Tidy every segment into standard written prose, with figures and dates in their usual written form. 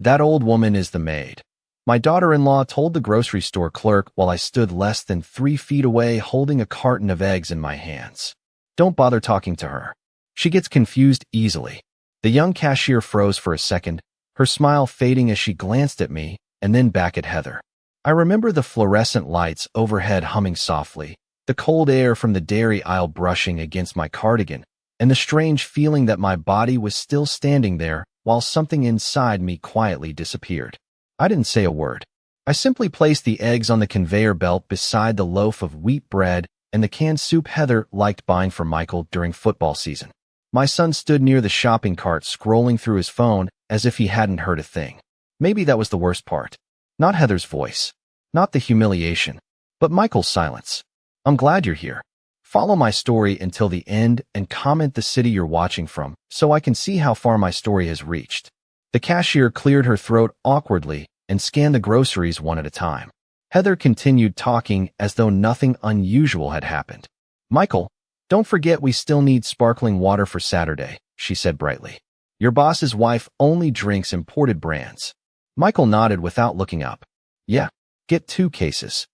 That old woman is the maid. My daughter-in-law told the grocery store clerk while I stood less than 3 feet away holding a carton of eggs in my hands. Don't bother talking to her. She gets confused easily. The young cashier froze for a second, her smile fading as she glanced at me and then back at Heather. I remember the fluorescent lights overhead humming softly, the cold air from the dairy aisle brushing against my cardigan, and the strange feeling that my body was still standing there while something inside me quietly disappeared. I didn't say a word. I simply placed the eggs on the conveyor belt beside the loaf of wheat bread and the canned soup Heather liked buying for Michael during football season. My son stood near the shopping cart scrolling through his phone as if he hadn't heard a thing. Maybe that was the worst part. Not Heather's voice, not the humiliation, but Michael's silence. I'm glad you're here. Follow my story until the end and comment the city you're watching from so I can see how far my story has reached. The cashier cleared her throat awkwardly and scanned the groceries one at a time. Heather continued talking as though nothing unusual had happened. Michael, don't forget we still need sparkling water for Saturday, she said brightly. Your boss's wife only drinks imported brands. Michael nodded without looking up. Yeah, get 2 cases.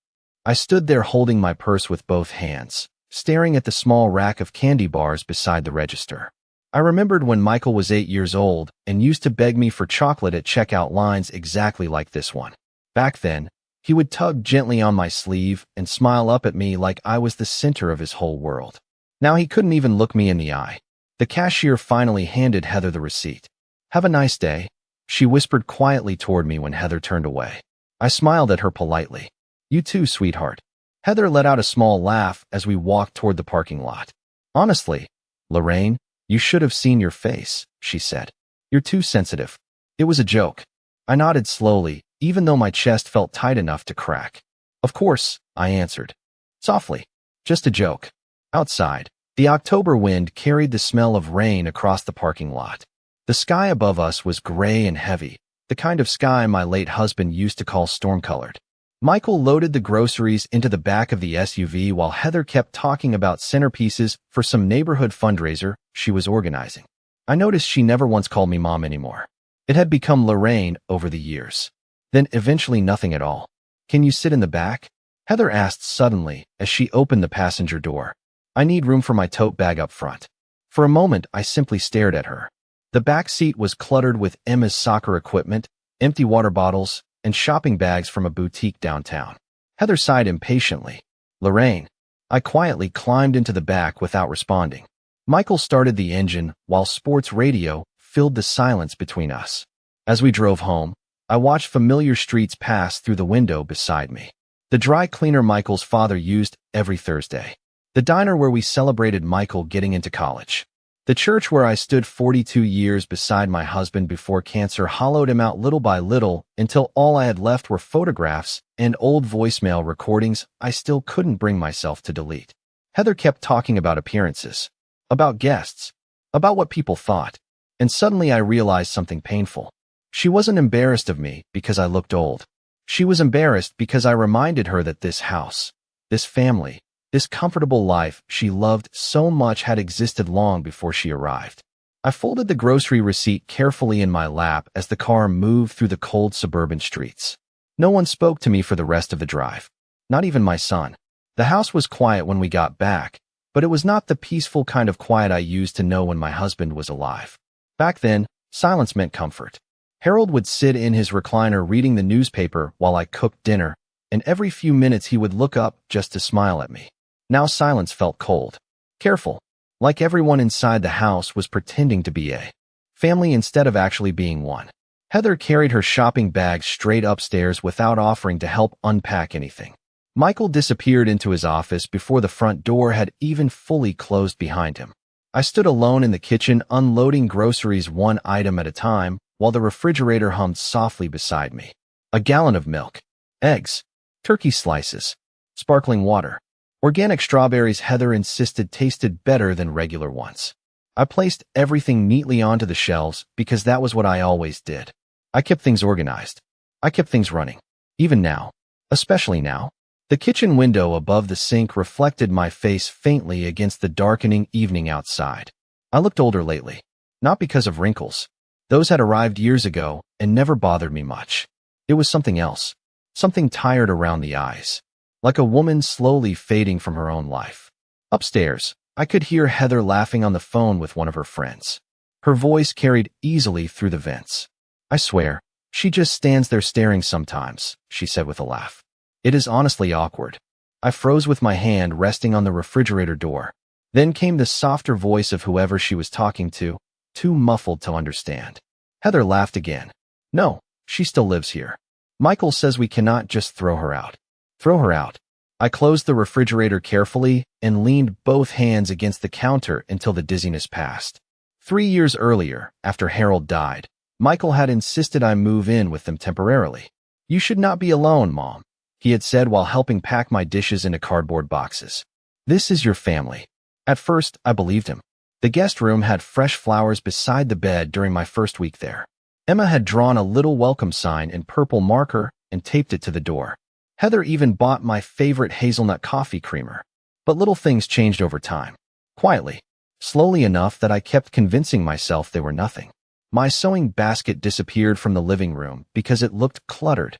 I stood there holding my purse with both hands, staring at the small rack of candy bars beside the register. I remembered when Michael was 8 years old and used to beg me for chocolate at checkout lines exactly like this one. Back then, he would tug gently on my sleeve and smile up at me like I was the center of his whole world. Now he couldn't even look me in the eye. The cashier finally handed Heather the receipt. Have a nice day, she whispered quietly toward me when Heather turned away. I smiled at her politely. You too, sweetheart. Heather let out a small laugh as we walked toward the parking lot. Honestly, Lorraine, you should have seen your face, she said. You're too sensitive. It was a joke. I nodded slowly, even though my chest felt tight enough to crack. Of course, I answered. Softly. Just a joke. Outside, the October wind carried the smell of rain across the parking lot. The sky above us was gray and heavy, the kind of sky my late husband used to call storm-colored. Michael loaded the groceries into the back of the SUV while Heather kept talking about centerpieces for some neighborhood fundraiser she was organizing. I noticed she never once called me Mom anymore. It had become Lorraine over the years. Then eventually nothing at all. Can you sit in the back? Heather asked suddenly as she opened the passenger door. I need room for my tote bag up front. For a moment, I simply stared at her. The back seat was cluttered with Emma's soccer equipment, empty water bottles, and shopping bags from a boutique downtown. Heather sighed impatiently. Lorraine. I quietly climbed into the back without responding. Michael started the engine while sports radio filled the silence between us. As we drove home, I watched familiar streets pass through the window beside me. The dry cleaner Michael's father used every Thursday. The diner where we celebrated Michael getting into college. The church where I stood 42 years beside my husband before cancer hollowed him out little by little until all I had left were photographs and old voicemail recordings I still couldn't bring myself to delete. Heather kept talking about appearances, about guests, about what people thought, and suddenly I realized something painful. She wasn't embarrassed of me because I looked old. She was embarrassed because I reminded her that this house, this family, this comfortable life she loved so much had existed long before she arrived. I folded the grocery receipt carefully in my lap as the car moved through the cold suburban streets. No one spoke to me for the rest of the drive. Not even my son. The house was quiet when we got back, but it was not the peaceful kind of quiet I used to know when my husband was alive. Back then, silence meant comfort. Harold would sit in his recliner reading the newspaper while I cooked dinner, and every few minutes he would look up just to smile at me. Now silence felt cold, careful, like everyone inside the house was pretending to be a family instead of actually being one. Heather carried her shopping bag straight upstairs without offering to help unpack anything. Michael disappeared into his office before the front door had even fully closed behind him. I stood alone in the kitchen unloading groceries one item at a time while the refrigerator hummed softly beside me. A gallon of milk, eggs, turkey slices, sparkling water. Organic strawberries Heather insisted tasted better than regular ones. I placed everything neatly onto the shelves because that was what I always did. I kept things organized. I kept things running. Even now. Especially now. The kitchen window above the sink reflected my face faintly against the darkening evening outside. I looked older lately. Not because of wrinkles. Those had arrived years ago and never bothered me much. It was something else, something tired around the eyes, like a woman slowly fading from her own life. Upstairs, I could hear Heather laughing on the phone with one of her friends. Her voice carried easily through the vents. "I swear, she just stands there staring sometimes," she said with a laugh. "It is honestly awkward." I froze with my hand resting on the refrigerator door. Then came the softer voice of whoever she was talking to, too muffled to understand. Heather laughed again. "No, she still lives here. Michael says we cannot just throw her out." "Throw her out." I closed the refrigerator carefully and leaned both hands against the counter until the dizziness passed. 3 years earlier, after Harold died, Michael had insisted I move in with them temporarily. "You should not be alone, Mom," he had said while helping pack my dishes into cardboard boxes. "This is your family." At first, I believed him. The guest room had fresh flowers beside the bed during my first week there. Emma had drawn a little welcome sign in purple marker and taped it to the door. Heather even bought my favorite hazelnut coffee creamer. But little things changed over time. Quietly. Slowly enough that I kept convincing myself they were nothing. My sewing basket disappeared from the living room because it looked cluttered.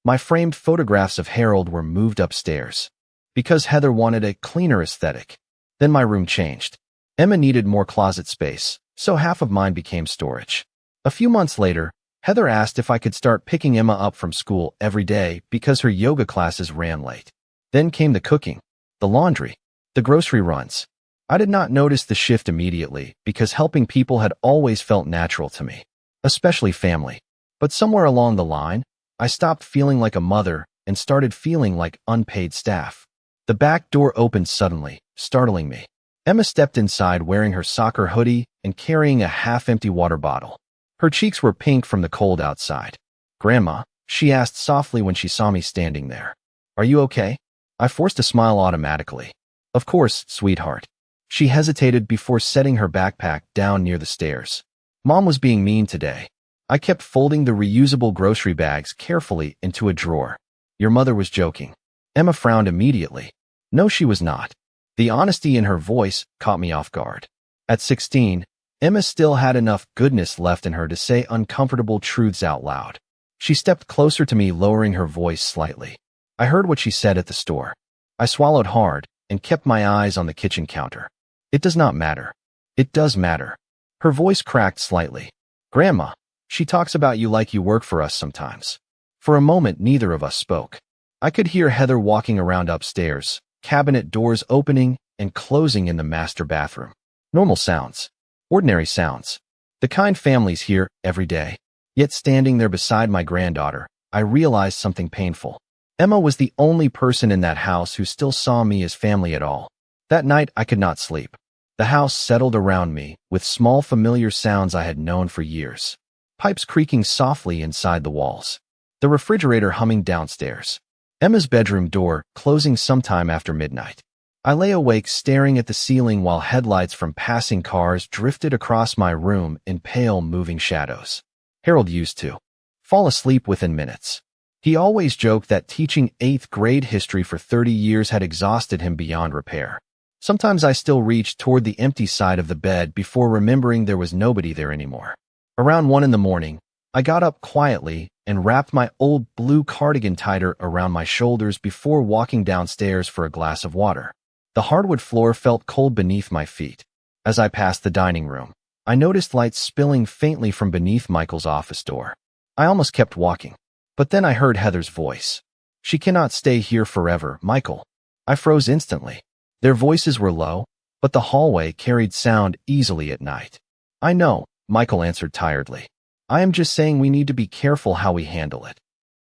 My framed photographs of Harold were moved upstairs because Heather wanted a cleaner aesthetic. Then my room changed. Emma needed more closet space, so half of mine became storage. A few months later, Heather asked if I could start picking Emma up from school every day because her yoga classes ran late. Then came the cooking, the laundry, the grocery runs. I did not notice the shift immediately because helping people had always felt natural to me, especially family. But somewhere along the line, I stopped feeling like a mother and started feeling like unpaid staff. The back door opened suddenly, startling me. Emma stepped inside wearing her soccer hoodie and carrying a half-empty water bottle. Her cheeks were pink from the cold outside. "Grandma," she asked softly when she saw me standing there. "Are you okay?" I forced a smile automatically. "Of course, sweetheart." She hesitated before setting her backpack down near the stairs. "Mom was being mean today." I kept folding the reusable grocery bags carefully into a drawer. "Your mother was joking." Emma frowned immediately. No, she was not. The honesty in her voice caught me off guard. At 16, Emma still had enough goodness left in her to say uncomfortable truths out loud. She stepped closer to me, lowering her voice slightly. I heard what she said at the store. I swallowed hard and kept my eyes on the kitchen counter. "It does not matter." "It does matter." Her voice cracked slightly. "Grandma, she talks about you like you work for us sometimes." For a moment, neither of us spoke. I could hear Heather walking around upstairs, cabinet doors opening and closing in the master bathroom. Normal sounds. Ordinary sounds. The kind families hear every day. Yet standing there beside my granddaughter, I realized something painful. Emma was the only person in that house who still saw me as family at all. That night, I could not sleep. The house settled around me with small familiar sounds I had known for years. Pipes creaking softly inside the walls. The refrigerator humming downstairs. Emma's bedroom door closing sometime after midnight. I lay awake staring at the ceiling while headlights from passing cars drifted across my room in pale moving shadows. Harold used to fall asleep within minutes. He always joked that teaching 8th grade history for 30 years had exhausted him beyond repair. Sometimes I still reached toward the empty side of the bed before remembering there was nobody there anymore. Around 1 in the morning, I got up quietly and wrapped my old blue cardigan tighter around my shoulders before walking downstairs for a glass of water. The hardwood floor felt cold beneath my feet. As I passed the dining room, I noticed lights spilling faintly from beneath Michael's office door. I almost kept walking. But then I heard Heather's voice. "She cannot stay here forever, Michael." I froze instantly. Their voices were low, but the hallway carried sound easily at night. "I know," Michael answered tiredly. "I am just saying we need to be careful how we handle it."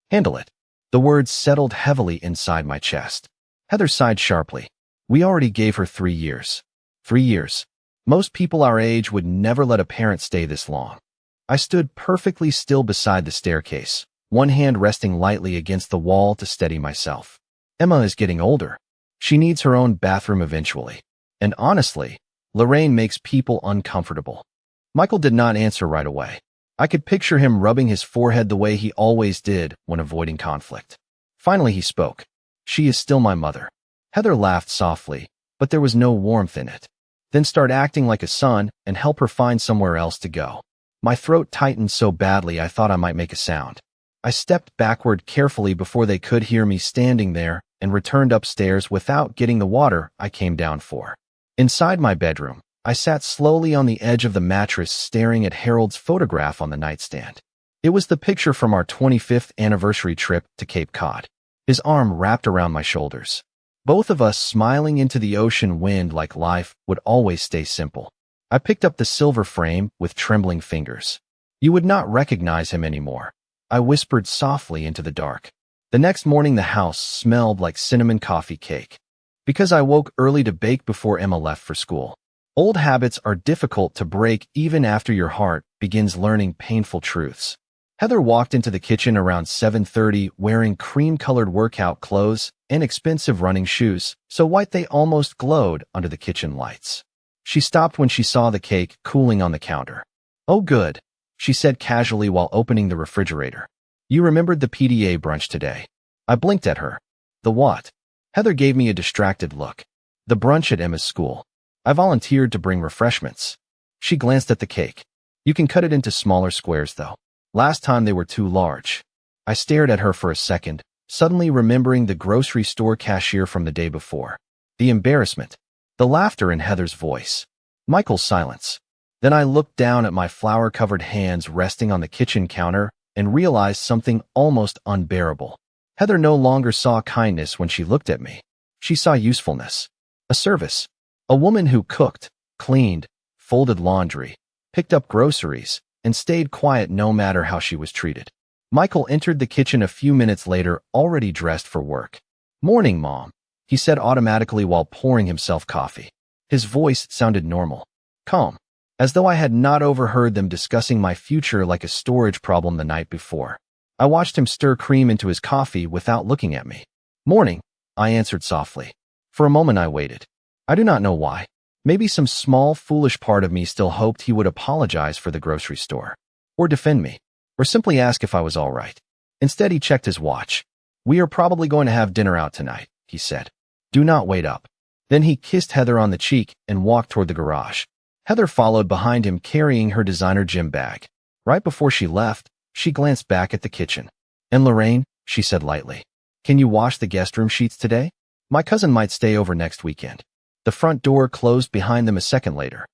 "Handle it." The words settled heavily inside my chest. Heather sighed sharply. "We already gave her 3 years. 3 years. Most people our age would never let a parent stay this long." I stood perfectly still beside the staircase, one hand resting lightly against the wall to steady myself. Emma is getting older. She needs her own bathroom eventually. And honestly, Lorraine makes people uncomfortable. Michael did not answer right away. I could picture him rubbing his forehead the way he always did when avoiding conflict. Finally he spoke. "She is still my mother." Heather laughed softly, but there was no warmth in it. "Then start acting like a son and help her find somewhere else to go." My throat tightened so badly I thought I might make a sound. I stepped backward carefully before they could hear me standing there and returned upstairs without getting the water I came down for. Inside my bedroom, I sat slowly on the edge of the mattress staring at Harold's photograph on the nightstand. It was the picture from our 25th anniversary trip to Cape Cod. His arm wrapped around my shoulders. Both of us smiling into the ocean wind like life would always stay simple. I picked up the silver frame with trembling fingers. You would not recognize him anymore, I whispered softly into the dark. The next morning the house smelled like cinnamon coffee cake. Because I woke early to bake before Emma left for school. Old habits are difficult to break even after your heart begins learning painful truths. Heather walked into the kitchen around 7:30 wearing cream-colored workout clothes and expensive running shoes, so white they almost glowed under the kitchen lights. She stopped when she saw the cake cooling on the counter. "Oh good," she said casually while opening the refrigerator. "You remembered the PTA brunch today." I blinked at her. "The what?" Heather gave me a distracted look. "The brunch at Emma's school. I volunteered to bring refreshments." She glanced at the cake. "You can cut it into smaller squares, though. Last time they were too large." I stared at her for a second, suddenly remembering the grocery store cashier from the day before. The embarrassment. The laughter in Heather's voice. Michael's silence. Then I looked down at my flour-covered hands resting on the kitchen counter and realized something almost unbearable. Heather no longer saw kindness when she looked at me. She saw usefulness. A service. A woman who cooked, cleaned, folded laundry, picked up groceries, and stayed quiet no matter how she was treated. Michael entered the kitchen a few minutes later, already dressed for work. "Morning, Mom," he said automatically while pouring himself coffee. His voice sounded normal, calm, as though I had not overheard them discussing my future like a storage problem the night before. I watched him stir cream into his coffee without looking at me. "Morning," I answered softly. For a moment I waited. I do not know why. Maybe some small, foolish part of me still hoped he would apologize for the grocery store, or defend me, or simply ask if I was all right. Instead, he checked his watch. "We are probably going to have dinner out tonight," he said. "Do not wait up." Then he kissed Heather on the cheek and walked toward the garage. Heather followed behind him carrying her designer gym bag. Right before she left, she glanced back at the kitchen. "And Lorraine," she said lightly, "can you wash the guest room sheets today? My cousin might stay over next weekend." The front door closed behind them a second later.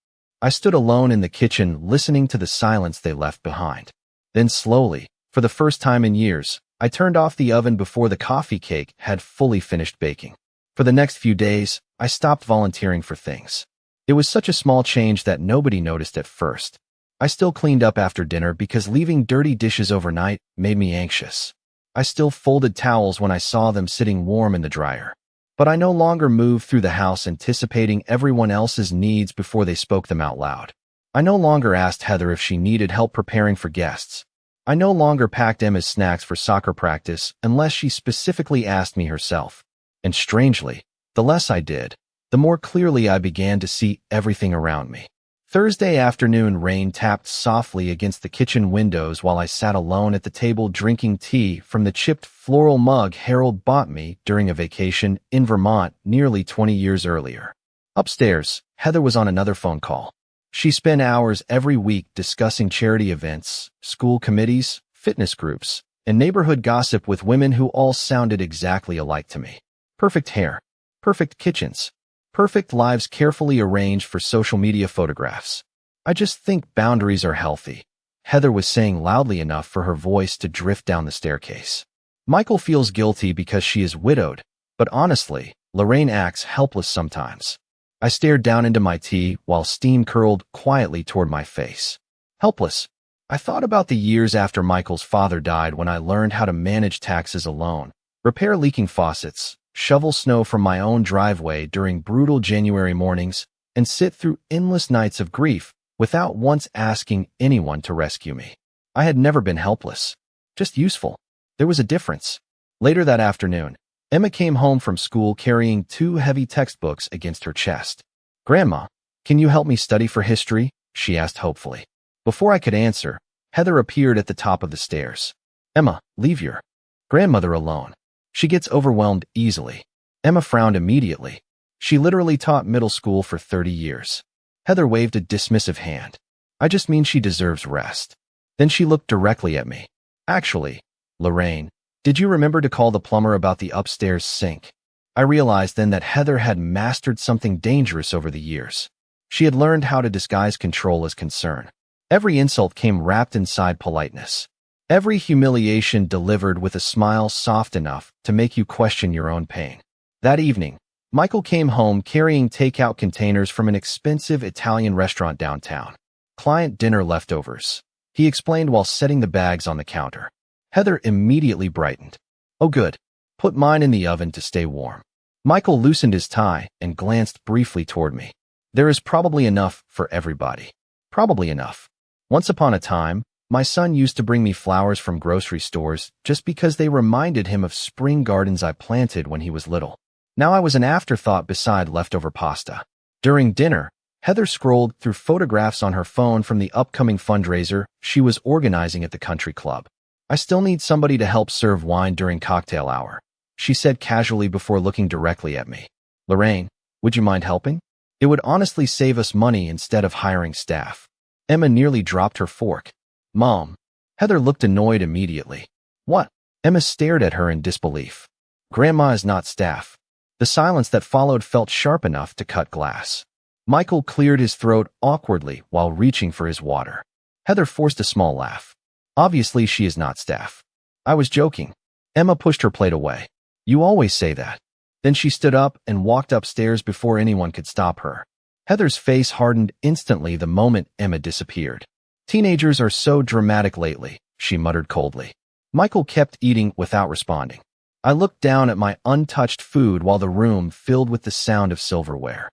I stood alone in the kitchen listening to the silence they left behind. Then slowly, for the first time in years, I turned off the oven before the coffee cake had fully finished baking. For the next few days, I stopped volunteering for things. It was such a small change that nobody noticed at first. I still cleaned up after dinner because leaving dirty dishes overnight made me anxious. I still folded towels when I saw them sitting warm in the dryer. But I no longer moved through the house anticipating everyone else's needs before they spoke them out loud. I no longer asked Heather if she needed help preparing for guests. I no longer packed Emma's snacks for soccer practice unless she specifically asked me herself. And strangely, the less I did, the more clearly I began to see everything around me. Thursday afternoon rain tapped softly against the kitchen windows while I sat alone at the table drinking tea from the chipped floral mug Harold bought me during a vacation in Vermont nearly 20 years earlier. Upstairs, Heather was on another phone call. She spent hours every week discussing charity events, school committees, fitness groups, and neighborhood gossip with women who all sounded exactly alike to me. Perfect hair, perfect kitchens, perfect lives carefully arranged for social media photographs. "I just think boundaries are healthy," Heather was saying loudly enough for her voice to drift down the staircase. "Michael feels guilty because she is widowed, but honestly, Lorraine acts helpless sometimes." I stared down into my tea while steam curled quietly toward my face. Helpless. I thought about the years after Michael's father died when I learned how to manage taxes alone, repair leaking faucets, shovel snow from my own driveway during brutal January mornings, and sit through endless nights of grief without once asking anyone to rescue me. I had never been helpless, just useful. There was a difference. Later that afternoon, Emma came home from school carrying 2 heavy textbooks against her chest. "Grandma, can you help me study for history?" she asked hopefully. Before I could answer, Heather appeared at the top of the stairs. "Emma, leave your grandmother alone. She gets overwhelmed easily." Emma frowned immediately. She literally taught middle school for 30 years. Heather waved a dismissive hand. I just mean she deserves rest. Then she looked directly at me. Actually, Lorraine, did you remember to call the plumber about the upstairs sink? I realized then that Heather had mastered something dangerous over the years. She had learned how to disguise control as concern. Every insult came wrapped inside politeness. Every humiliation delivered with a smile soft enough to make you question your own pain. That evening, Michael came home carrying takeout containers from an expensive Italian restaurant downtown. Client dinner leftovers, he explained while setting the bags on the counter. Heather immediately brightened. Oh good, put mine in the oven to stay warm. Michael loosened his tie and glanced briefly toward me. There is probably enough for everybody. Probably enough. Once upon a time, my son used to bring me flowers from grocery stores just because they reminded him of spring gardens I planted when he was little. Now I was an afterthought beside leftover pasta. During dinner, Heather scrolled through photographs on her phone from the upcoming fundraiser she was organizing at the country club. I still need somebody to help serve wine during cocktail hour, she said casually before looking directly at me. Lorraine, would you mind helping? It would honestly save us money instead of hiring staff. Emma nearly dropped her fork. Mom. Heather looked annoyed immediately. What? Emma stared at her in disbelief. Grandma is not staff. The silence that followed felt sharp enough to cut glass. Michael cleared his throat awkwardly while reaching for his water. Heather forced a small laugh. Obviously she is not staff. I was joking. Emma pushed her plate away. You always say that. Then she stood up and walked upstairs before anyone could stop her. Heather's face hardened instantly the moment Emma disappeared. Teenagers are so dramatic lately, she muttered coldly. Michael kept eating without responding. I looked down at my untouched food while the room filled with the sound of silverware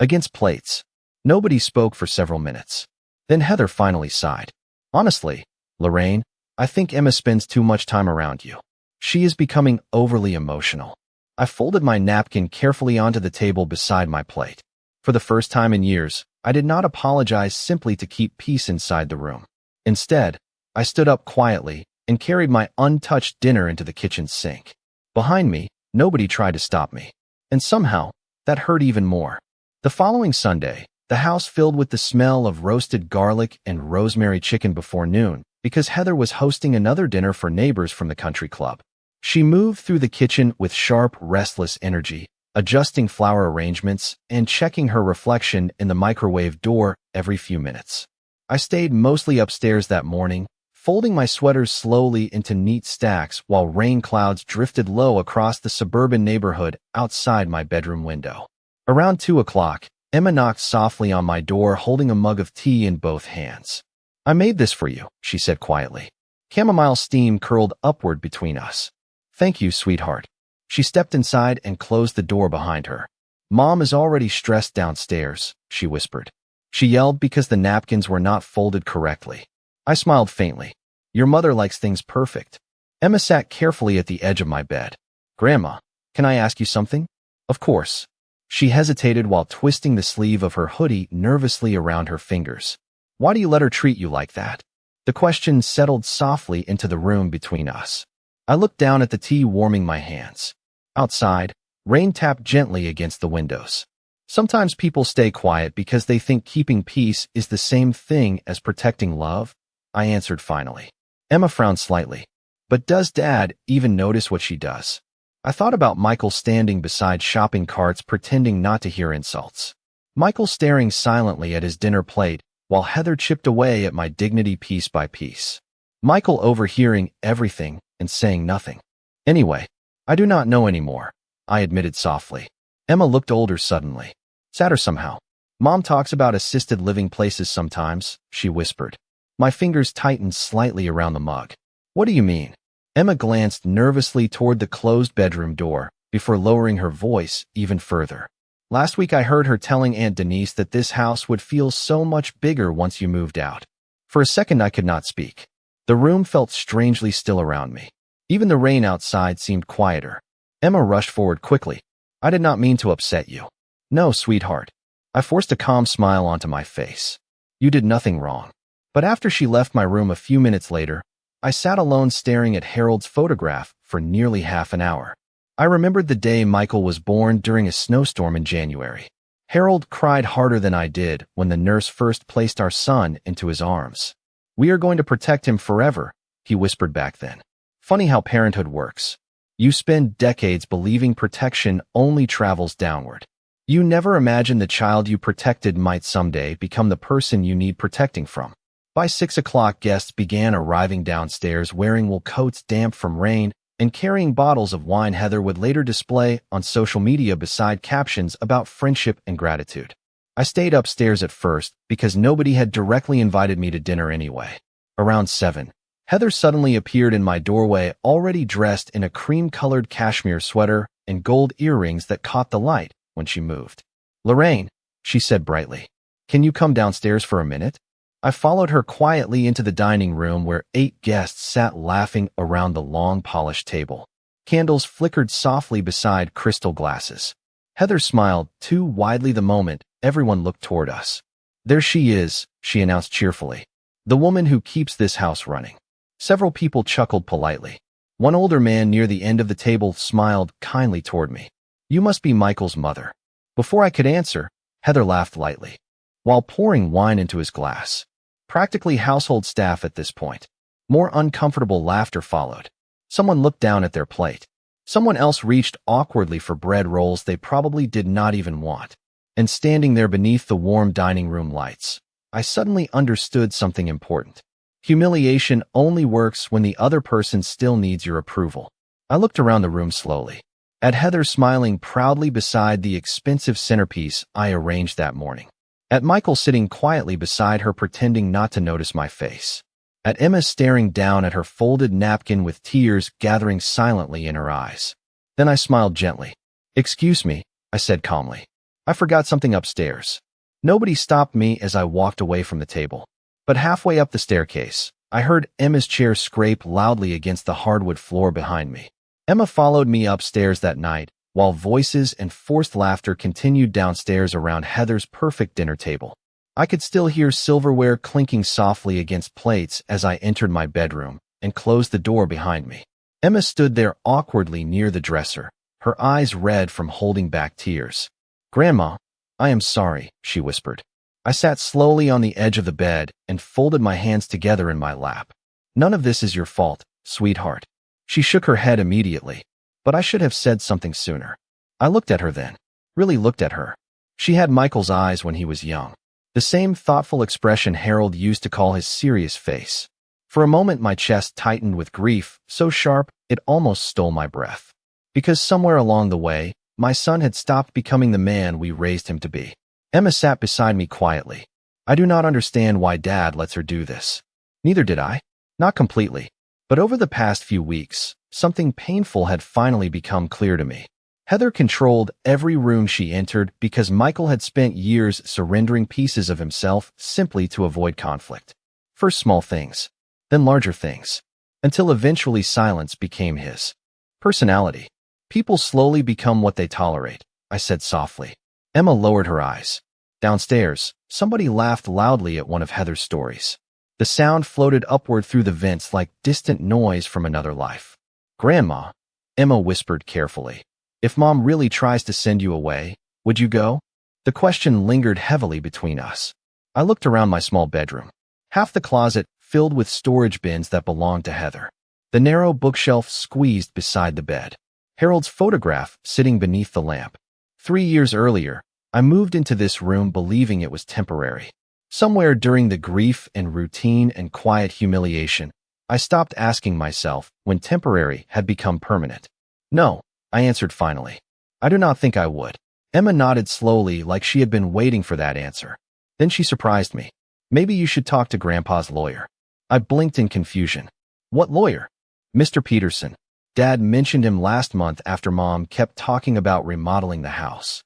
against plates. Nobody spoke for several minutes. Then Heather finally sighed. Honestly, Lorraine, I think Emma spends too much time around you. She is becoming overly emotional. I folded my napkin carefully onto the table beside my plate. For the first time in years, I did not apologize simply to keep peace inside the room. Instead, I stood up quietly and carried my untouched dinner into the kitchen sink. Behind me, nobody tried to stop me. And somehow, that hurt even more. The following Sunday, the house filled with the smell of roasted garlic and rosemary chicken before noon, because Heather was hosting another dinner for neighbors from the country club. She moved through the kitchen with sharp, restless energy, adjusting flower arrangements and checking her reflection in the microwave door every few minutes. I stayed mostly upstairs that morning, folding my sweaters slowly into neat stacks while rain clouds drifted low across the suburban neighborhood outside my bedroom window. Around 2 o'clock, Emma knocked softly on my door holding a mug of tea in both hands. I made this for you, she said quietly. Chamomile steam curled upward between us. Thank you, sweetheart. She stepped inside and closed the door behind her. Mom is already stressed downstairs, she whispered. She yelled because the napkins were not folded correctly. I smiled faintly. Your mother likes things perfect. Emma sat carefully at the edge of my bed. Grandma, can I ask you something? Of course. She hesitated while twisting the sleeve of her hoodie nervously around her fingers. Why do you let her treat you like that? The question settled softly into the room between us. I looked down at the tea warming my hands. Outside, rain tapped gently against the windows. Sometimes people stay quiet because they think keeping peace is the same thing as protecting love, I answered finally. Emma frowned slightly. But does Dad even notice what she does? I thought about Michael standing beside shopping carts pretending not to hear insults. Michael staring silently at his dinner plate while Heather chipped away at my dignity piece by piece. Michael overhearing everything and saying nothing. Anyway, I do not know anymore, I admitted softly. Emma looked older suddenly. Sadder somehow. Mom talks about assisted living places sometimes, she whispered. My fingers tightened slightly around the mug. What do you mean? Emma glanced nervously toward the closed bedroom door before lowering her voice even further. Last week I heard her telling Aunt Denise that this house would feel so much bigger once you moved out. For a second I could not speak. The room felt strangely still around me. Even the rain outside seemed quieter. Emma rushed forward quickly. I did not mean to upset you. No, sweetheart. I forced a calm smile onto my face. You did nothing wrong. But after she left my room a few minutes later, I sat alone staring at Harold's photograph for nearly half an hour. I remembered the day Michael was born during a snowstorm in January. Harold cried harder than I did when the nurse first placed our son into his arms. "We are going to protect him forever," he whispered back then. Funny how parenthood works. You spend decades believing protection only travels downward. You never imagine the child you protected might someday become the person you need protecting from. By 6 o'clock, guests began arriving downstairs wearing wool coats damp from rain and carrying bottles of wine Heather would later display on social media beside captions about friendship and gratitude. I stayed upstairs at first because nobody had directly invited me to dinner anyway. Around 7, Heather suddenly appeared in my doorway already dressed in a cream-colored cashmere sweater and gold earrings that caught the light when she moved. "Lorraine," she said brightly, "can you come downstairs for a minute?" I followed her quietly into the dining room where 8 guests sat laughing around the long polished table. Candles flickered softly beside crystal glasses. Heather smiled too widely the moment everyone looked toward us. "There she is," she announced cheerfully. "The woman who keeps this house running." Several people chuckled politely. One older man near the end of the table smiled kindly toward me. "You must be Michael's mother." Before I could answer, Heather laughed lightly, while pouring wine into his glass. Practically household staff at this point. More uncomfortable laughter followed. Someone looked down at their plate. Someone else reached awkwardly for bread rolls they probably did not even want. And standing there beneath the warm dining room lights, I suddenly understood something important. Humiliation only works when the other person still needs your approval. I looked around the room slowly, at Heather smiling proudly beside the expensive centerpiece I arranged that morning. At Michael sitting quietly beside her pretending not to notice my face. At Emma staring down at her folded napkin with tears gathering silently in her eyes. Then I smiled gently. "Excuse me," I said calmly. "I forgot something upstairs." Nobody stopped me as I walked away from the table. But halfway up the staircase, I heard Emma's chair scrape loudly against the hardwood floor behind me. Emma followed me upstairs that night, while voices and forced laughter continued downstairs around Heather's perfect dinner table. I could still hear silverware clinking softly against plates as I entered my bedroom and closed the door behind me. Emma stood there awkwardly near the dresser, her eyes red from holding back tears. "Grandma, I am sorry," she whispered. I sat slowly on the edge of the bed and folded my hands together in my lap. "None of this is your fault, sweetheart." She shook her head immediately. But I should have said something sooner. I looked at her then, really looked at her. She had Michael's eyes when he was young. The same thoughtful expression Harold used to call his serious face. For a moment my chest tightened with grief, so sharp it almost stole my breath. Because somewhere along the way, my son had stopped becoming the man we raised him to be. Emma sat beside me quietly. "I do not understand why Dad lets her do this." Neither did I. Not completely. But over the past few weeks, something painful had finally become clear to me. Heather controlled every room she entered because Michael had spent years surrendering pieces of himself simply to avoid conflict. First small things, then larger things, until eventually silence became his personality. "People slowly become what they tolerate," I said softly. Emma lowered her eyes. Downstairs, somebody laughed loudly at one of Heather's stories. The sound floated upward through the vents like distant noise from another life. "Grandma," Emma whispered carefully, "if Mom really tries to send you away, would you go?" The question lingered heavily between us. I looked around my small bedroom. Half the closet filled with storage bins that belonged to Heather. The narrow bookshelf squeezed beside the bed. Harold's photograph sitting beneath the lamp. 3 years earlier, I moved into this room believing it was temporary. Somewhere during the grief and routine and quiet humiliation, I stopped asking myself when temporary had become permanent. "No," I answered finally. "I do not think I would." Emma nodded slowly like she had been waiting for that answer. Then she surprised me. "Maybe you should talk to Grandpa's lawyer." I blinked in confusion. "What lawyer?" "Mr. Peterson. Dad mentioned him last month after Mom kept talking about remodeling the house."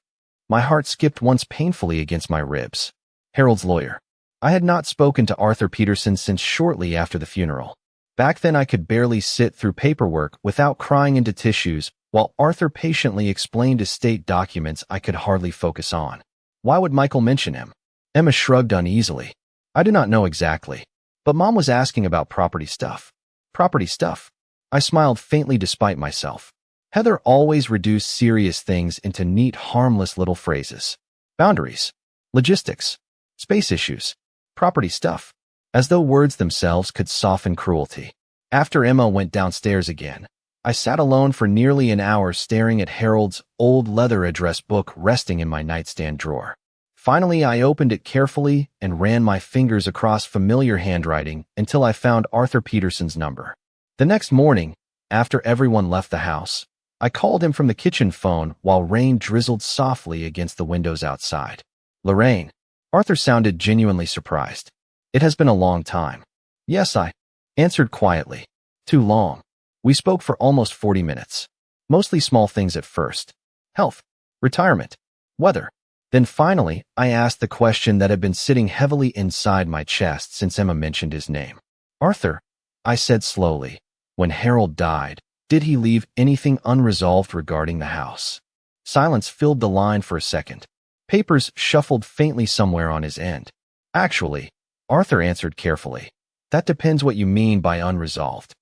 My heart skipped once painfully against my ribs. Harold's lawyer. I had not spoken to Arthur Peterson since shortly after the funeral. Back then I could barely sit through paperwork without crying into tissues while Arthur patiently explained estate documents I could hardly focus on. Why would Michael mention him? Emma shrugged uneasily. "I do not know exactly. But Mom was asking about property stuff." "Property stuff?" I smiled faintly despite myself. Heather always reduced serious things into neat, harmless little phrases. boundaries, logistics, space issues, property stuff, as though words themselves could soften cruelty. After Emma went downstairs again, I sat alone for nearly an hour staring at Harold's old leather address book resting in my nightstand drawer. Finally, I opened it carefully and ran my fingers across familiar handwriting until I found Arthur Peterson's number. The next morning, after everyone left the house, I called him from the kitchen phone while rain drizzled softly against the windows outside. "Lorraine." Arthur sounded genuinely surprised. "It has been a long time." "Yes," I answered quietly. "Too long." We spoke for almost 40 minutes. Mostly small things at first. Health, retirement, weather. Then finally, I asked the question that had been sitting heavily inside my chest since Emma mentioned his name. "Arthur," I said slowly, "when Harold died, did he leave anything unresolved regarding the house?" Silence filled the line for a second. Papers shuffled faintly somewhere on his end. "Actually," Arthur answered carefully, "that depends what you mean by unresolved."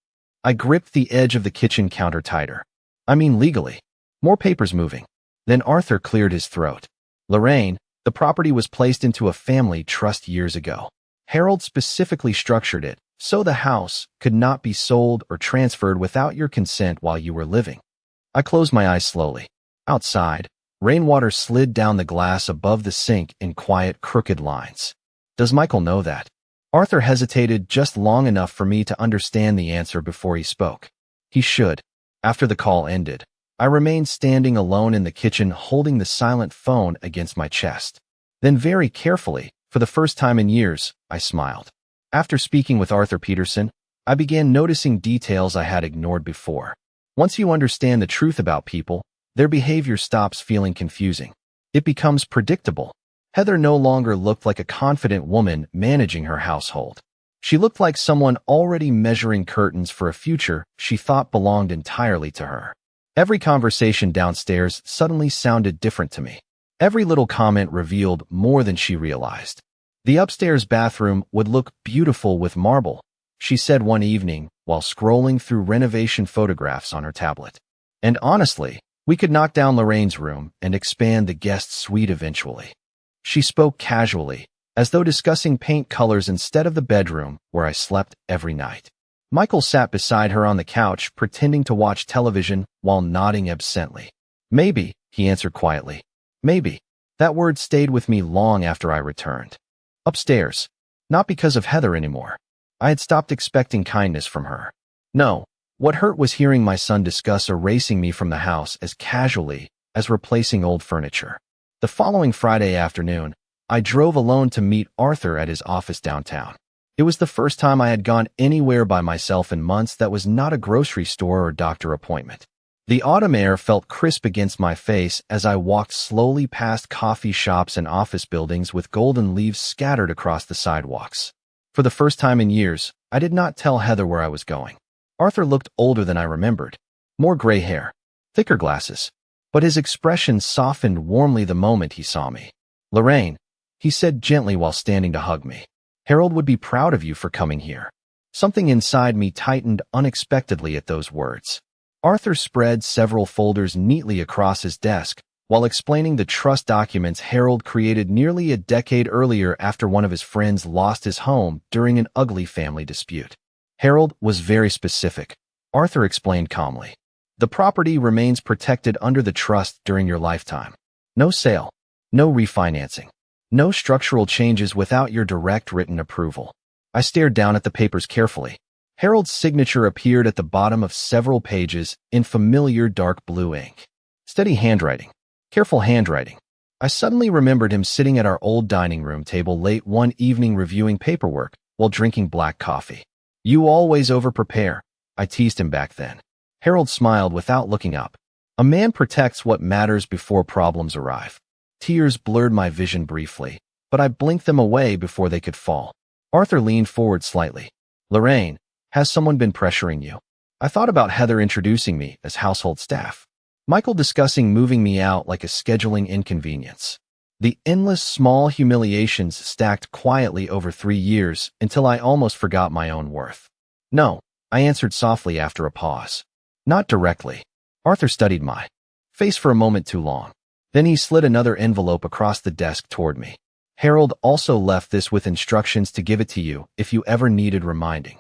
I gripped the edge of the kitchen counter tighter. "I mean legally." More papers moving. Then Arthur cleared his throat. "Lorraine, the property was placed into a family trust years ago. Harold specifically structured it so the house could not be sold or transferred without your consent while you were living." I closed my eyes slowly. Outside, rainwater slid down the glass above the sink in quiet, crooked lines. "Does Michael know that?" Arthur hesitated just long enough for me to understand the answer before he spoke. "He should." After the call ended, I remained standing alone in the kitchen holding the silent phone against my chest. Then very carefully, for the first time in years, I smiled. After speaking with Arthur Peterson, I began noticing details I had ignored before. Once you understand the truth about people, their behavior stops feeling confusing. It becomes predictable. Heather no longer looked like a confident woman managing her household. She looked like someone already measuring curtains for a future she thought belonged entirely to her. Every conversation downstairs suddenly sounded different to me. Every little comment revealed more than she realized. "The upstairs bathroom would look beautiful with marble," she said one evening while scrolling through renovation photographs on her tablet. "And honestly, we could knock down Lorraine's room and expand the guest suite eventually." She spoke casually, as though discussing paint colors instead of the bedroom where I slept every night. Michael sat beside her on the couch, pretending to watch television while nodding absently. "Maybe," he answered quietly. "Maybe." That word stayed with me long after I returned. Upstairs. Not because of Heather anymore. I had stopped expecting kindness from her. No, what hurt was hearing my son discuss erasing me from the house as casually as replacing old furniture. The following Friday afternoon, I drove alone to meet Arthur at his office downtown. It was the first time I had gone anywhere by myself in months that was not a grocery store or doctor appointment. The autumn air felt crisp against my face as I walked slowly past coffee shops and office buildings with golden leaves scattered across the sidewalks. For the first time in years, I did not tell Heather where I was going. Arthur looked older than I remembered. More gray hair, thicker glasses. But his expression softened warmly the moment he saw me. "Lorraine," he said gently while standing to hug me. "Harold would be proud of you for coming here." Something inside me tightened unexpectedly at those words. Arthur spread several folders neatly across his desk while explaining the trust documents Harold created nearly a decade earlier after one of his friends lost his home during an ugly family dispute. "Harold was very specific," Arthur explained calmly. "The property remains protected under the trust during your lifetime. No sale, no refinancing, no structural changes without your direct written approval." I stared down at the papers carefully. Harold's signature appeared at the bottom of several pages in familiar dark blue ink. Steady handwriting, careful handwriting. I suddenly remembered him sitting at our old dining room table late one evening reviewing paperwork while drinking black coffee. "You always over-prepare," I teased him back then. Harold smiled without looking up. "A man protects what matters before problems arrive." Tears blurred my vision briefly, but I blinked them away before they could fall. Arthur leaned forward slightly. "Lorraine, has someone been pressuring you?" I thought about Heather introducing me as household staff. Michael discussing moving me out like a scheduling inconvenience. The endless small humiliations stacked quietly over 3 years until I almost forgot my own worth. "No," I answered softly after a pause. "Not directly." Arthur studied my face for a moment too long. Then he slid another envelope across the desk toward me. Harold also left this with instructions to give it to you if you ever needed reminding.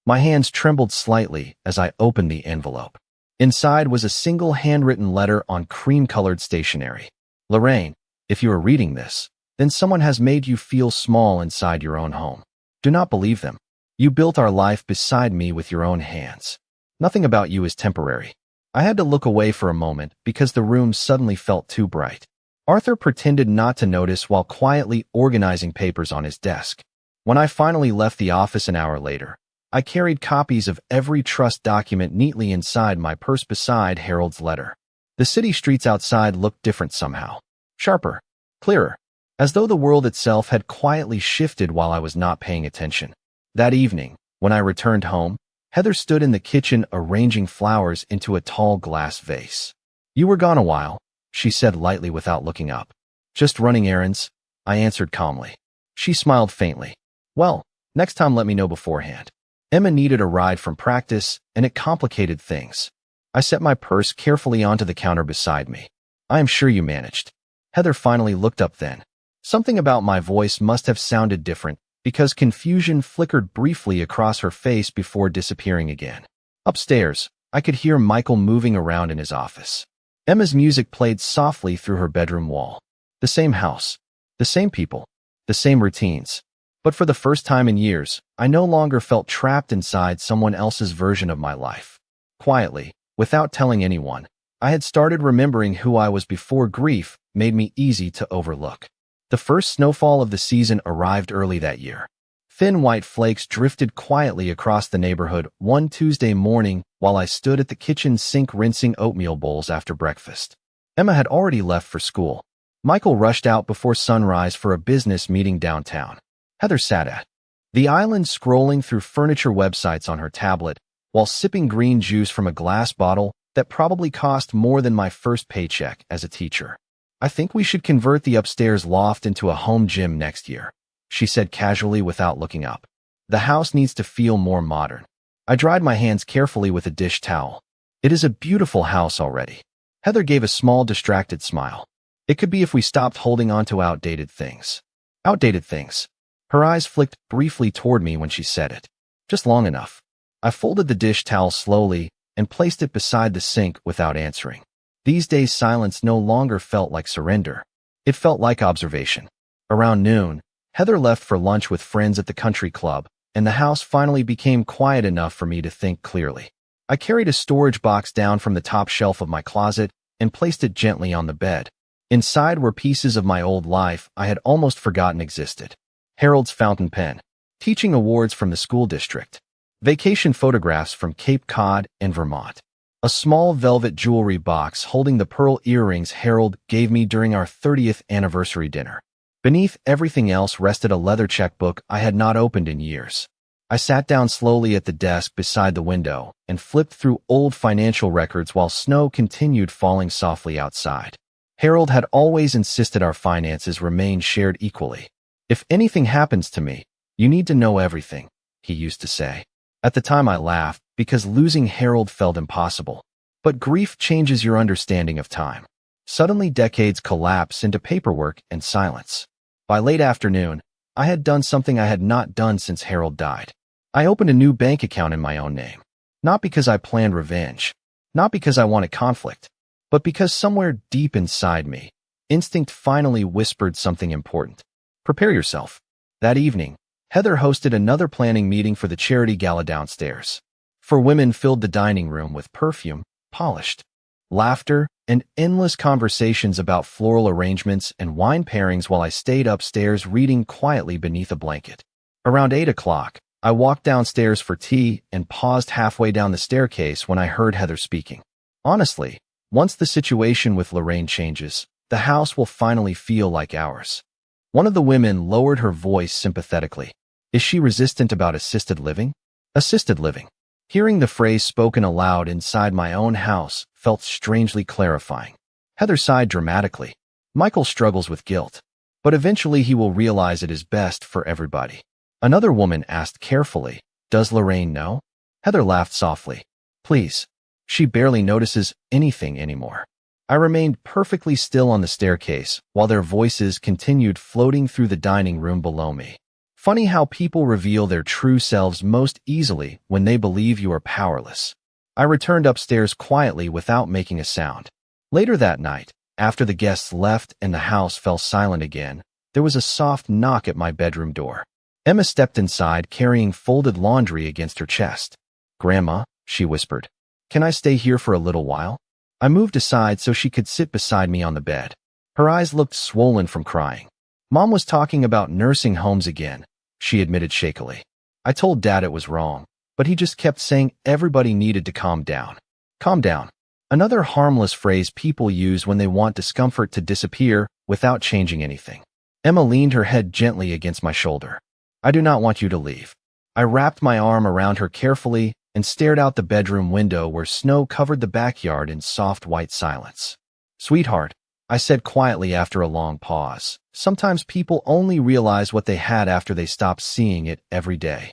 My hands trembled slightly as I opened the envelope. Inside was a single handwritten letter on cream-colored stationery. Lorraine, if you are reading this, then someone has made you feel small inside your own home. Do not believe them. You built our life beside me with your own hands. Nothing about you is temporary. I had to look away for a moment because the room suddenly felt too bright. Arthur pretended not to notice while quietly organizing papers on his desk. When I finally left the office an hour later, I carried copies of every trust document neatly inside my purse beside Harold's letter. The city streets outside looked different somehow. Sharper, clearer, as though the world itself had quietly shifted while I was not paying attention. That evening, when I returned home, Heather stood in the kitchen arranging flowers into a tall glass vase. You were gone a while, she said lightly without looking up. Just running errands, I answered calmly. She smiled faintly. Well, next time let me know beforehand. Emma needed a ride from practice, and it complicated things. I set my purse carefully onto the counter beside me. I am sure you managed. Heather finally looked up then. Something about my voice must have sounded different, because confusion flickered briefly across her face before disappearing again. Upstairs, I could hear Michael moving around in his office. Emma's music played softly through her bedroom wall. The same house, the same people, the same routines. But for the first time in years, I no longer felt trapped inside someone else's version of my life. Quietly, without telling anyone, I had started remembering who I was before grief made me easy to overlook. The first snowfall of the season arrived early that year. Thin white flakes drifted quietly across the neighborhood one Tuesday morning while I stood at the kitchen sink rinsing oatmeal bowls after breakfast. Emma had already left for school. Michael rushed out before sunrise for a business meeting downtown. Heather sat at the island scrolling through furniture websites on her tablet while sipping green juice from a glass bottle that probably cost more than my first paycheck as a teacher. I think we should convert the upstairs loft into a home gym next year, she said casually without looking up. The house needs to feel more modern. I dried my hands carefully with a dish towel. It is a beautiful house already. Heather gave a small distracted smile. It could be if we stopped holding on to outdated things. Outdated things. Her eyes flicked briefly toward me when she said it. Just long enough. I folded the dish towel slowly and placed it beside the sink without answering. These days silence no longer felt like surrender. It felt like observation. Around noon, Heather left for lunch with friends at the country club, and the house finally became quiet enough for me to think clearly. I carried a storage box down from the top shelf of my closet and placed it gently on the bed. Inside were pieces of my old life I had almost forgotten existed. Harold's fountain pen, teaching awards from the school district, vacation photographs from Cape Cod and Vermont, a small velvet jewelry box holding the pearl earrings Harold gave me during our 30th anniversary dinner. Beneath everything else rested a leather checkbook I had not opened in years. I sat down slowly at the desk beside the window and flipped through old financial records while snow continued falling softly outside. Harold had always insisted our finances remain shared equally. If anything happens to me, you need to know everything, he used to say. At the time I laughed because losing Harold felt impossible. But grief changes your understanding of time. Suddenly decades collapse into paperwork and silence. By late afternoon, I had done something I had not done since Harold died. I opened a new bank account in my own name. Not because I planned revenge. Not because I wanted conflict. But because somewhere deep inside me, instinct finally whispered something important. Prepare yourself. That evening, Heather hosted another planning meeting for the charity gala downstairs. For women filled the dining room with perfume, polished, laughter, and endless conversations about floral arrangements and wine pairings while I stayed upstairs reading quietly beneath a blanket. Around 8 o'clock, I walked downstairs for tea and paused halfway down the staircase when I heard Heather speaking. Honestly, once the situation with Lorraine changes, the house will finally feel like ours. One of the women lowered her voice sympathetically. Is she resistant about assisted living? Assisted living. Hearing the phrase spoken aloud inside my own house felt strangely clarifying. Heather sighed dramatically. Michael struggles with guilt, but eventually he will realize it is best for everybody. Another woman asked carefully, does Lorraine know? Heather laughed softly. Please. She barely notices anything anymore. I remained perfectly still on the staircase while their voices continued floating through the dining room below me. Funny how people reveal their true selves most easily when they believe you are powerless. I returned upstairs quietly without making a sound. Later that night, after the guests left and the house fell silent again, there was a soft knock at my bedroom door. Emma stepped inside carrying folded laundry against her chest. "Grandma," she whispered, "can I stay here for a little while?" I moved aside so she could sit beside me on the bed. Her eyes looked swollen from crying. "Mom was talking about nursing homes again," she admitted shakily. "I told Dad it was wrong, but he just kept saying everybody needed to calm down." Calm down. Another harmless phrase people use when they want discomfort to disappear without changing anything. Emma leaned her head gently against my shoulder. "I do not want you to leave." I wrapped my arm around her carefully and stared out the bedroom window where snow covered the backyard in soft white silence. "Sweetheart," I said quietly after a long pause, "sometimes people only realize what they had after they stopped seeing it every day."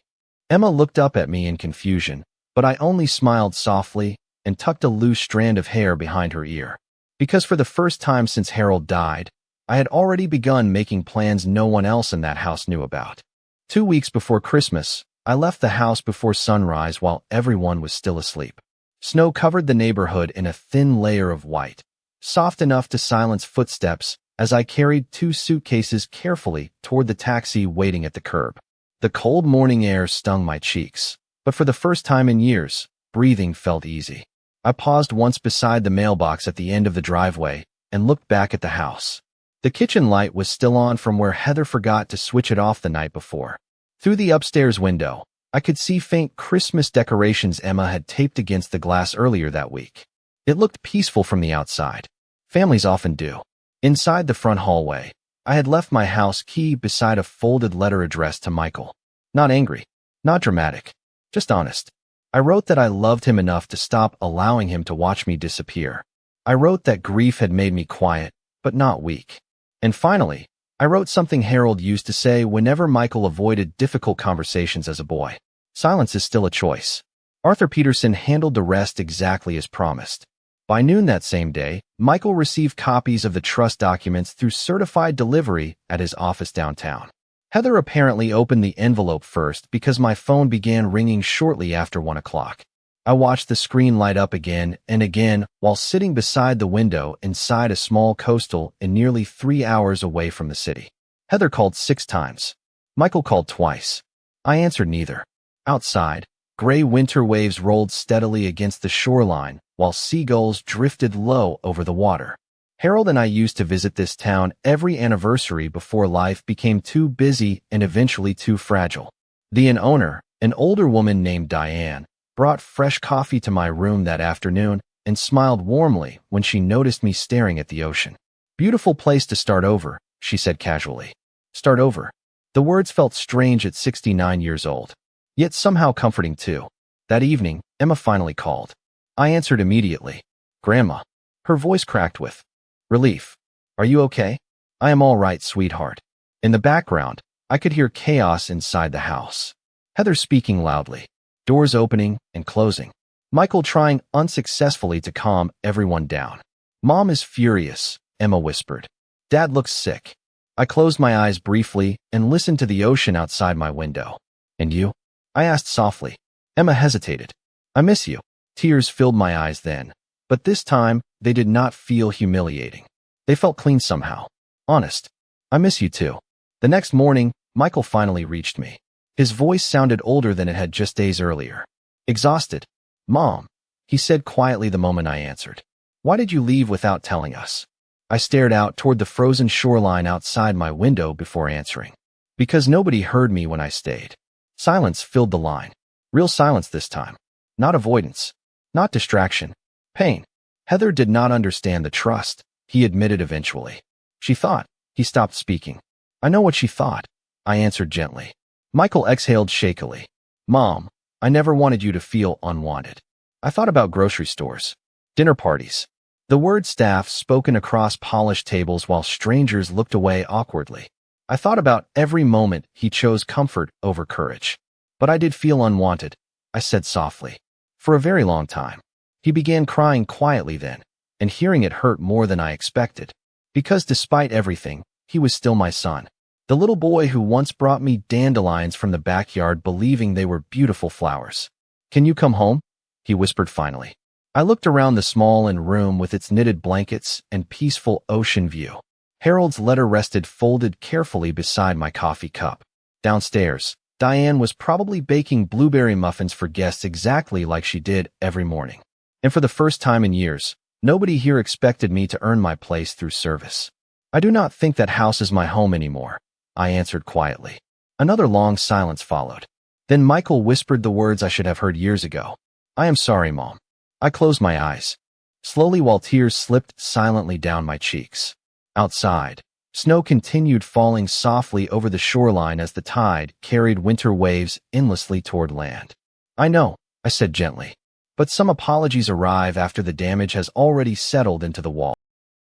Emma looked up at me in confusion, but I only smiled softly and tucked a loose strand of hair behind her ear. Because for the first time since Harold died, I had already begun making plans no one else in that house knew about. 2 weeks before Christmas, I left the house before sunrise while everyone was still asleep. Snow covered the neighborhood in a thin layer of white, soft enough to silence footsteps as I carried 2 suitcases carefully toward the taxi waiting at the curb. The cold morning air stung my cheeks, but for the first time in years, breathing felt easy. I paused once beside the mailbox at the end of the driveway and looked back at the house. The kitchen light was still on from where Heather forgot to switch it off the night before. Through the upstairs window, I could see faint Christmas decorations Emma had taped against the glass earlier that week. It looked peaceful from the outside. Families often do. Inside the front hallway, I had left my house key beside a folded letter addressed to Michael. Not angry, not dramatic, just honest. I wrote that I loved him enough to stop allowing him to watch me disappear. I wrote that grief had made me quiet, but not weak. And finally, I wrote something Harold used to say whenever Michael avoided difficult conversations as a boy. Silence is still a choice. Arthur Peterson handled the rest exactly as promised. By noon that same day, Michael received copies of the trust documents through certified delivery at his office downtown. Heather apparently opened the envelope first because my phone began ringing shortly after 1 o'clock. I watched the screen light up again and again while sitting beside the window inside a small coastal and nearly 3 hours away from the city. Heather called 6 times. Michael called twice. I answered neither. Outside, gray winter waves rolled steadily against the shoreline while seagulls drifted low over the water. Harold and I used to visit this town every anniversary before life became too busy and eventually too fragile. The inn owner, an older woman named Diane, brought fresh coffee to my room that afternoon and smiled warmly when she noticed me staring at the ocean. "Beautiful place to start over," she said casually. Start over. The words felt strange at 69 years old, yet somehow comforting too. That evening, Emma finally called. I answered immediately. "Grandma." Her voice cracked with relief. "Are you okay?" "I am all right, sweetheart." In the background, I could hear chaos inside the house. Heather speaking loudly. Doors opening and closing. Michael trying unsuccessfully to calm everyone down. "Mom is furious," Emma whispered. "Dad looks sick." I closed my eyes briefly and listened to the ocean outside my window. "And you?" I asked softly. Emma hesitated. "I miss you." Tears filled my eyes then, but this time they did not feel humiliating. They felt clean somehow. Honest. "I miss you too." The next morning, Michael finally reached me. His voice sounded older than it had just days earlier. "Exhausted." "Mom," he said quietly the moment I answered. "Why did you leave without telling us?" I stared out toward the frozen shoreline outside my window before answering. "Because nobody heard me when I stayed." Silence filled the line. Real silence this time. Not avoidance. Not distraction. Pain. Heather did not understand the trust, he admitted eventually. She thought. He stopped speaking. "I know what she thought," I answered gently. Michael exhaled shakily. "Mom, I never wanted you to feel unwanted. I thought about grocery stores. Dinner parties." The word staff spoken across polished tables while strangers looked away awkwardly. I thought about every moment he chose comfort over courage. "But I did feel unwanted," I said softly. "For a very long time." He began crying quietly then, and hearing it hurt more than I expected. Because despite everything, he was still my son. The little boy who once brought me dandelions from the backyard believing they were beautiful flowers. "Can you come home?" he whispered finally. I looked around the small room with its knitted blankets and peaceful ocean view. Harold's letter rested folded carefully beside my coffee cup. Downstairs, Diane was probably baking blueberry muffins for guests exactly like she did every morning. And for the first time in years, nobody here expected me to earn my place through service. "I do not think that house is my home anymore," I answered quietly. Another long silence followed. Then Michael whispered the words I should have heard years ago. "I am sorry, Mom." I closed my eyes, slowly while tears slipped silently down my cheeks. Outside, snow continued falling softly over the shoreline as the tide carried winter waves endlessly toward land. "I know," I said gently, "but some apologies arrive after the damage has already settled into the wall."